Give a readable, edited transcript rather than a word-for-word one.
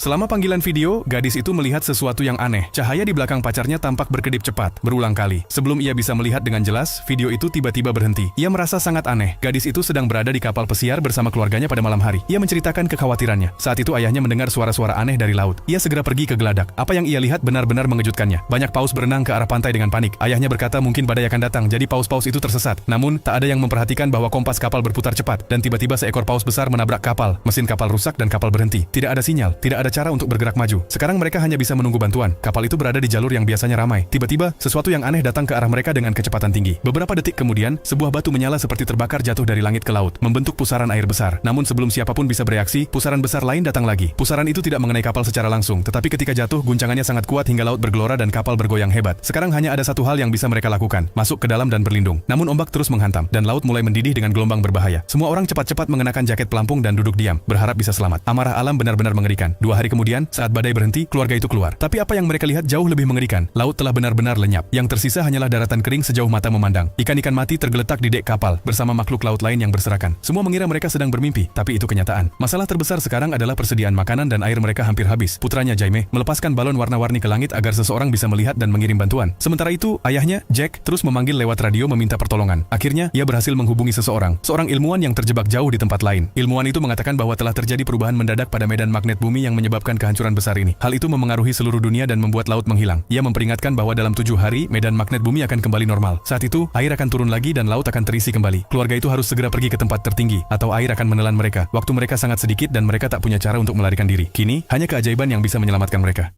Selama panggilan video, gadis itu melihat sesuatu yang aneh. Cahaya di belakang pacarnya tampak berkedip cepat, berulang kali. Sebelum ia bisa melihat dengan jelas, video itu tiba-tiba berhenti. Ia merasa sangat aneh. Gadis itu sedang berada di kapal pesiar bersama keluarganya pada malam hari. Ia menceritakan kekhawatirannya. Saat itu ayahnya mendengar suara-suara aneh dari laut. Ia segera pergi ke geladak. Apa yang ia lihat benar-benar mengejutkannya. Banyak paus berenang ke arah pantai dengan panik. Ayahnya berkata mungkin badai akan datang, jadi paus-paus itu tersesat. Namun, tak ada yang memperhatikan bahwa kompas kapal berputar cepat. Dan tiba-tiba seekor paus besar menabrak kapal. Mesin kapal rusak dan kapal berhenti. Tidak ada sinyal, tidak ada cara untuk bergerak maju. Sekarang mereka hanya bisa menunggu bantuan. Kapal itu berada di jalur yang biasanya ramai. Tiba-tiba, sesuatu yang aneh datang ke arah mereka dengan kecepatan tinggi. Beberapa detik kemudian, sebuah batu menyala seperti terbakar jatuh dari langit ke laut, membentuk pusaran air besar. Namun sebelum siapapun bisa bereaksi, pusaran besar lain datang lagi. Pusaran itu tidak mengenai kapal secara langsung, tetapi ketika jatuh, guncangannya sangat kuat hingga laut bergelora dan kapal bergoyang hebat. Sekarang hanya ada satu hal yang bisa mereka lakukan, masuk ke dalam dan berlindung. Namun ombak terus menghantam, dan laut mulai mendidih dengan gelombang berbahaya. Semua orang cepat-cepat mengenakan jaket pelampung dan duduk diam, berharap bisa selamat. Amarah alam benar-benar mengerikan. 2 hari kemudian, saat badai berhenti, keluarga itu keluar. Tapi apa yang mereka lihat jauh lebih mengerikan. Laut telah benar-benar lenyap. Yang tersisa hanyalah daratan kering sejauh mata memandang. Ikan-ikan mati tergeletak di dek kapal, bersama makhluk laut lain yang berserakan. Semua mengira mereka sedang bermimpi, tapi itu kenyataan. Masalah terbesar sekarang adalah persediaan makanan dan air mereka hampir habis. Putranya Jaime melepaskan balon warna-warni ke langit agar seseorang bisa melihat dan mengirim bantuan. Sementara itu, ayahnya, Jack, terus memanggil lewat radio meminta pertolongan. Akhirnya, ia berhasil menghubungi seseorang ilmuwan yang terjebak jauh di tempat lain. Ilmuwan itu mengatakan bahwa telah terjadi perubahan mendadak pada medan magnet bumi yang menyebabkan kehancuran besar ini. Hal itu memengaruhi seluruh dunia dan membuat laut menghilang. Ia memperingatkan bahwa dalam 7 hari, medan magnet bumi akan kembali normal. Saat itu, air akan turun lagi dan laut akan terisi kembali. Keluarga itu harus segera pergi ke tempat tertinggi, atau air akan menelan mereka. Waktu mereka sangat sedikit dan mereka tak punya cara untuk melarikan diri. Kini, hanya keajaiban yang bisa menyelamatkan mereka.